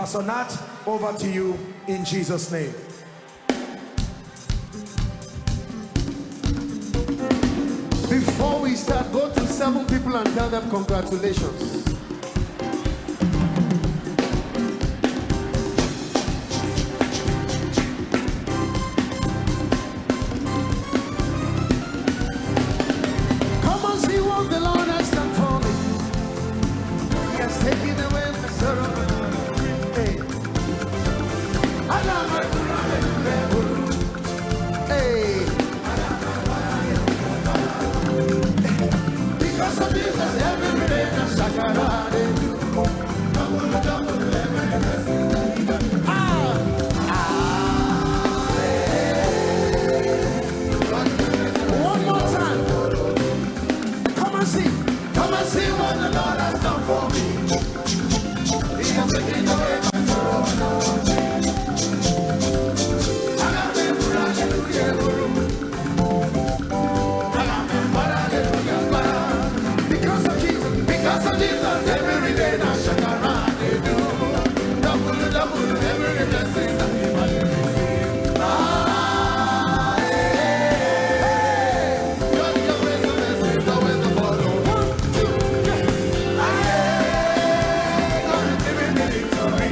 Pastor Nath, over to you in Jesus' name. Before we start, go to 7 people and tell them congratulations. Come and see what the Lord has done for me. He has taken away the sorrow. Hey. Hey. Because of Jesus, every day I sakarade. One more time. Come and see. Come and see what the Lord has done for me. He has taken away my sorrow. Because of Jesus, every day I shakarade do. Double, double, every blessing that we might receive. God, your ways are blessings, always the follow. 1, 2, 3. God is giving me victory.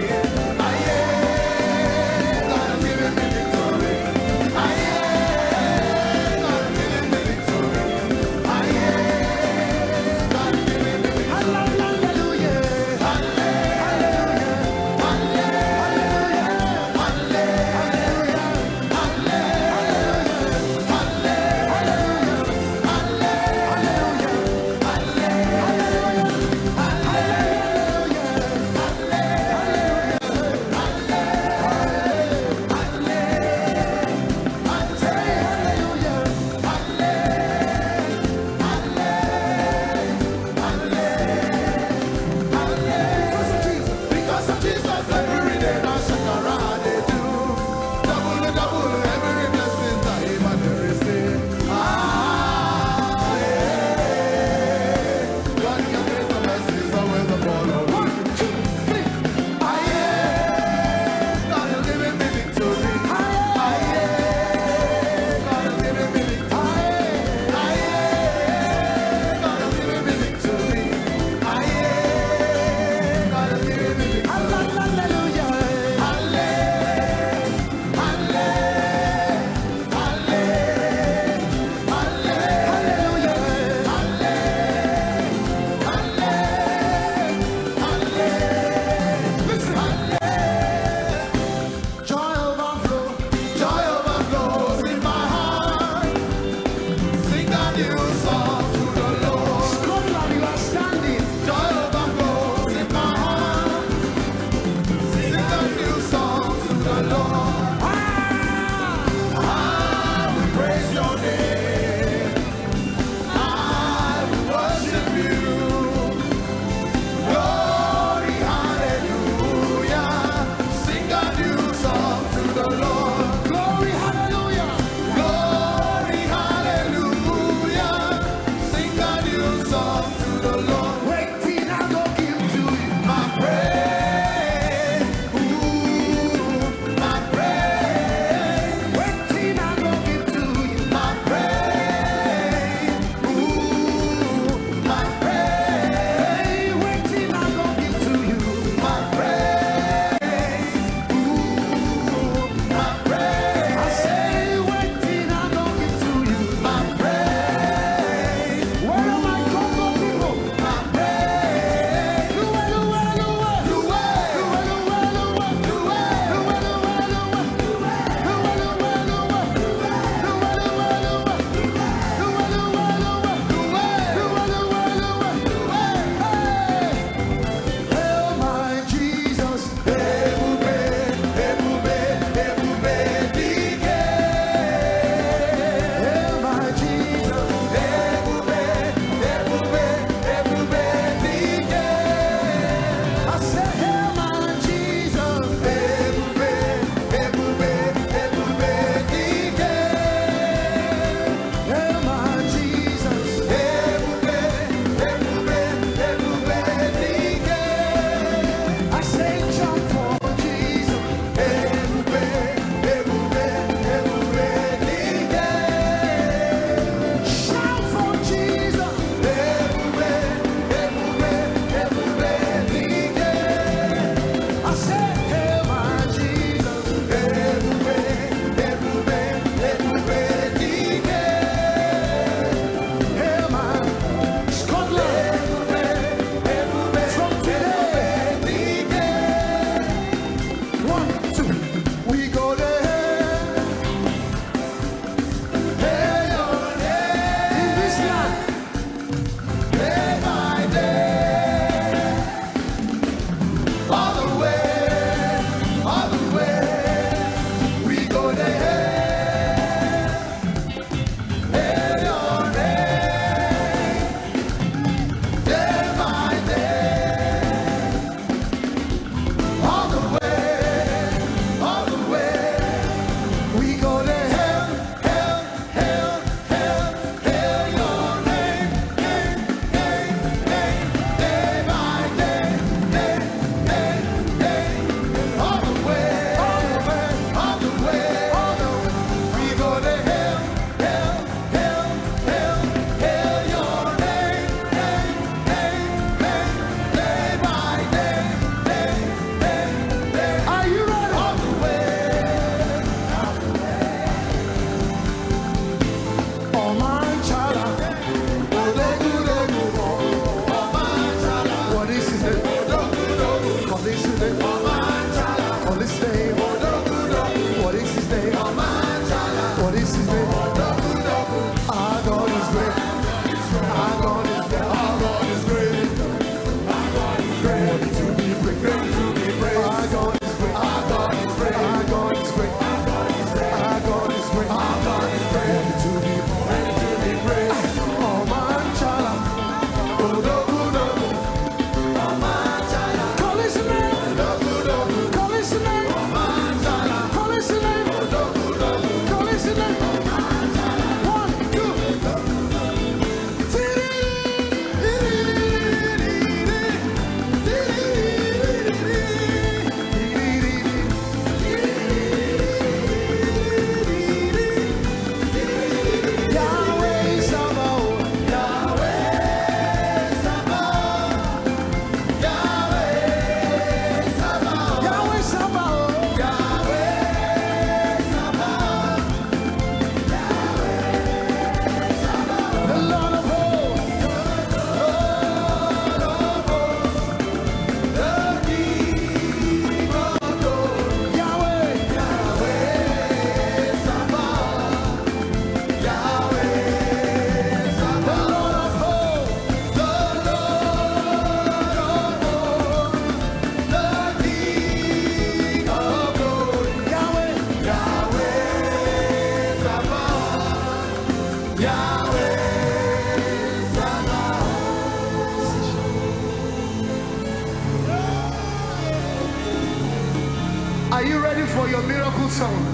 for your miracle song.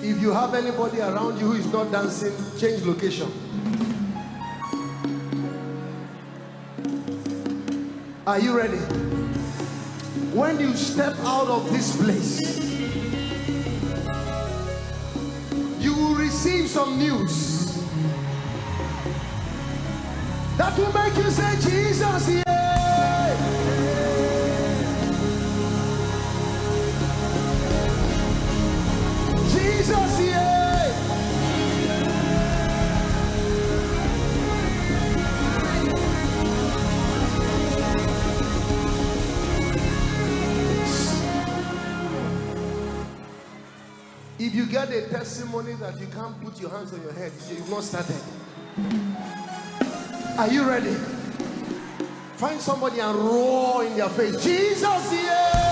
If you have anybody around you who is not dancing, change location. Are you ready? When you step out of this place, you will receive some news that will make you say, Jesus, yeah. Jesus, yeah. If you get a testimony that you can't put your hands on your head, you've not started. Are you ready? Find somebody and roar in their face, Jesus, yeah.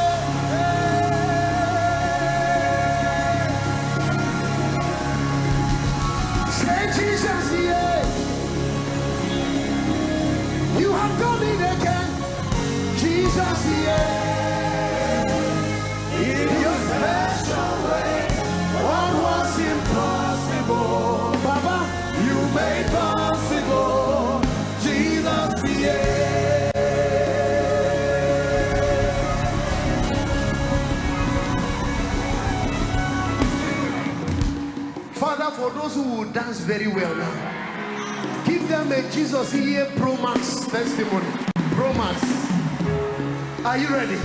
Say, Jesus, yeah. You have done it again. Jesus, yeah. In your special way, what was impossible, Baba, you made possible. Jesus, yeah. Father, for those who will dance very well now, give them a Jesus here Pro Max testimony. Pro Max. Are you ready?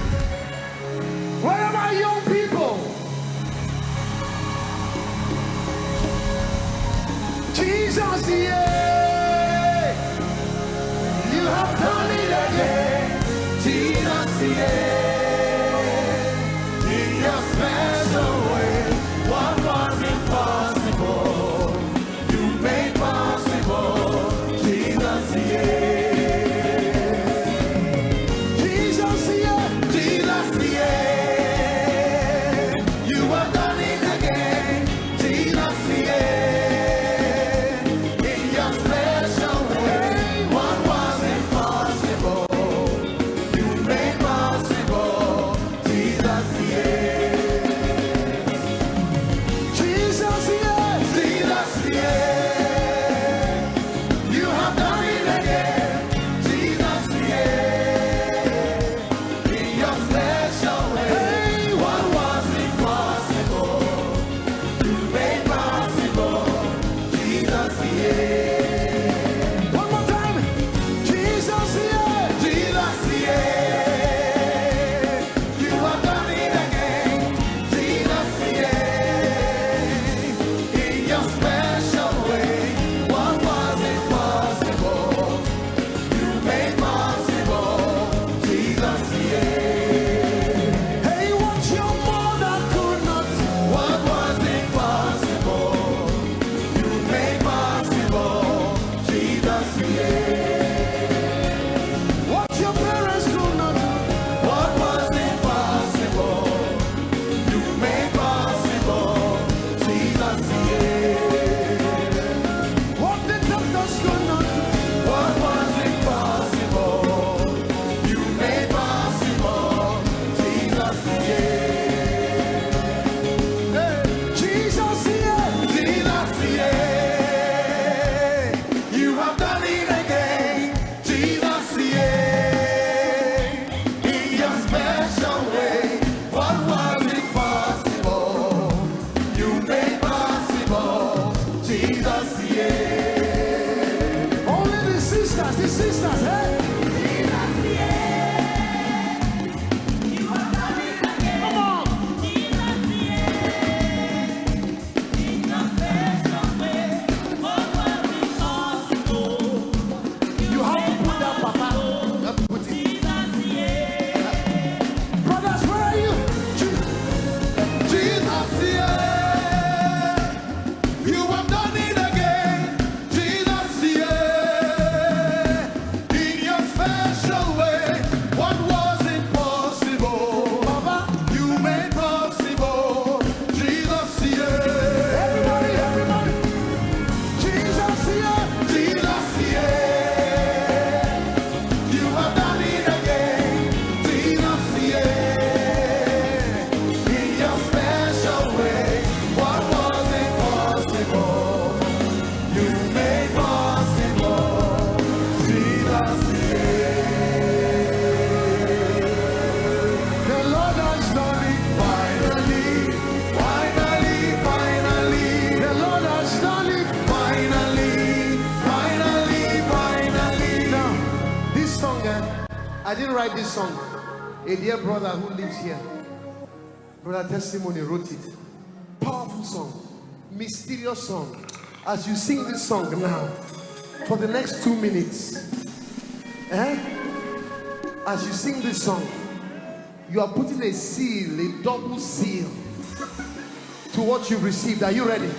Where are my young people? Jesus, yeah. You have done it again. Jesus, yeah. In your special way, what was impossible, you made possible. Jesus, yeah. Jesus, yeah. Jesus, yeah. You have done it again. Jesus, yeah. In your special way, what was impossible, you made possible. Jesus, yeah. Jesus, yeah. Jesus, yeah. You have done it again. Jesus, yeah. In your special way, what was impossible, you made possible. Jesus, yeah. One more time. Jesus, yeah. Jesus, yeah. You have done it again. Jesus, yeah. In your special way, what was impossible, you made possible. Jesus, yeah. Hey, what your mother could not, what was impossible, you made possible. Jesus, yeah. What your parents could not do, what was impossible, you made possible. Jesus, yeah. What the doctors could not do, what was impossible, you made possible. Jesus, yeah. Hey, Jesus, yeah. Jesus, yeah. You have done it again. Jesus, yeah. In your special way, what was impossible, you made possible. Jesus, yeah. Only the sisters, hey. Jesus, yeah. You have done it again. Come on. Jesus, yeah. In your special way, what was impossible, you have to put that, Papa. You have to put it. Jesus, yeah. Brothers, where are you? Jesus, yeah. You have done it again. I didn't write this song. A dear brother who lives here, Brother Testimony, wrote it. Powerful song, mysterious song. As you sing this song now, for the next 2 minutes, as you sing this song, you are putting a seal, a double seal to what you've received. Are you ready?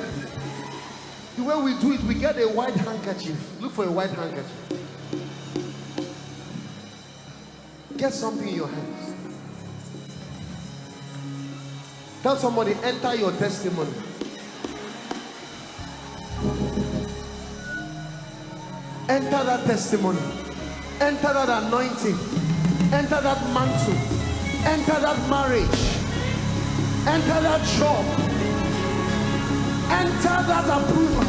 The way we do it, we get a white handkerchief. Look for a white handkerchief. Get something in your hands. Tell somebody, enter your testimony. Enter that testimony. Enter that anointing. Enter that mantle. Enter that marriage. Enter that job. Enter that approval.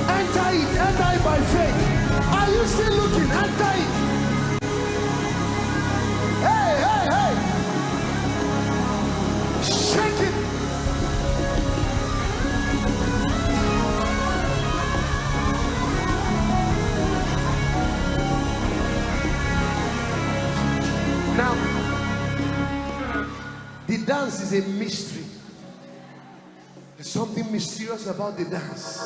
Enter it by faith. Are you still looking? Enter it. Hey. Shake it. Now, the dance is a mystery. There's something mysterious about the dance.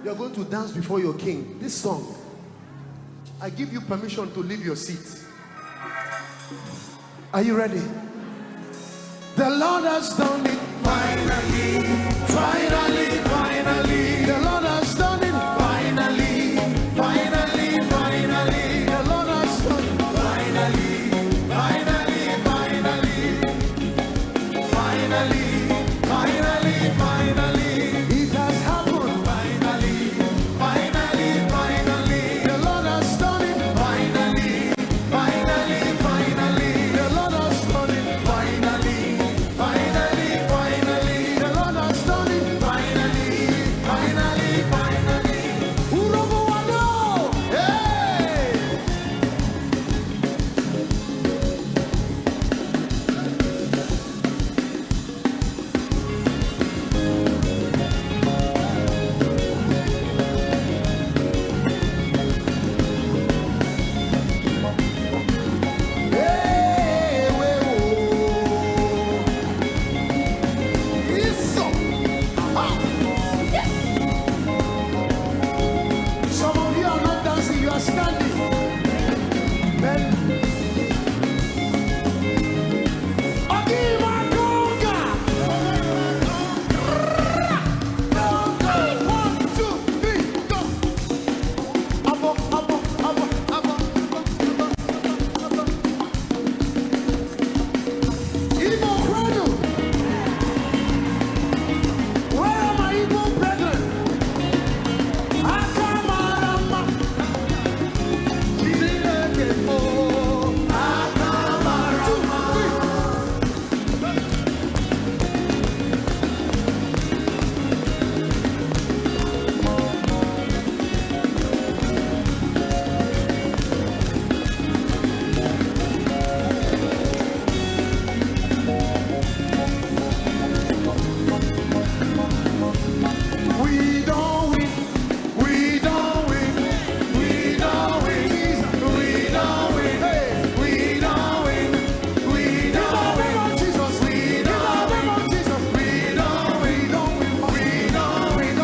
You're going to dance before your king. This song, I give you permission to leave your seat. Are you ready? The Lord has done it. Finally. The Lord has done it. Finally. The Lord has done it. Finally. It has happened. Finally. The Lord has done it. Finally. The Lord has done it. Finally. The Lord has done it. Finally. Urobuwado. Hey. Some of you are not dancing, you are standing. One, two, three, go. Igbo cradle. Where are my Igbo brethren? Akamarama. We don't win. We don't win. We don't win. We don't win. Hey, we don't win. We don't win. Jesus, we don't win. Jesus, we don't win. We don't win. We don't win. We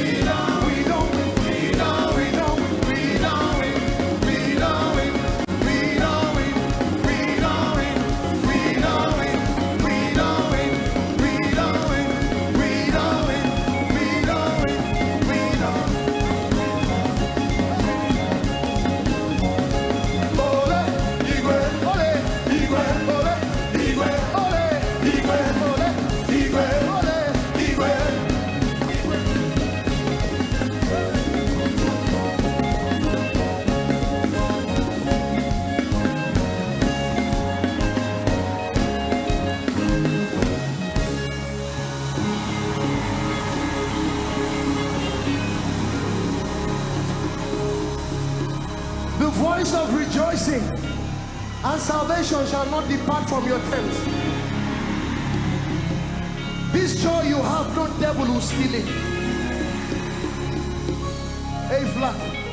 don't win. We don't win. We don't win. We don't win. We don't win. We don't win. We don't win. We don't win. We don't win. We don't win. We don't win. We don't win. We don't win. We don't win. We don't. Ole, Igwe, ole, Igwe, ole, Igwe, ole, Igwe, ole, Igwe, ole, Igwe. The voice of rejoicing and salvation shall not depart from your tent. This joy you have, no devil will steal it. A flat.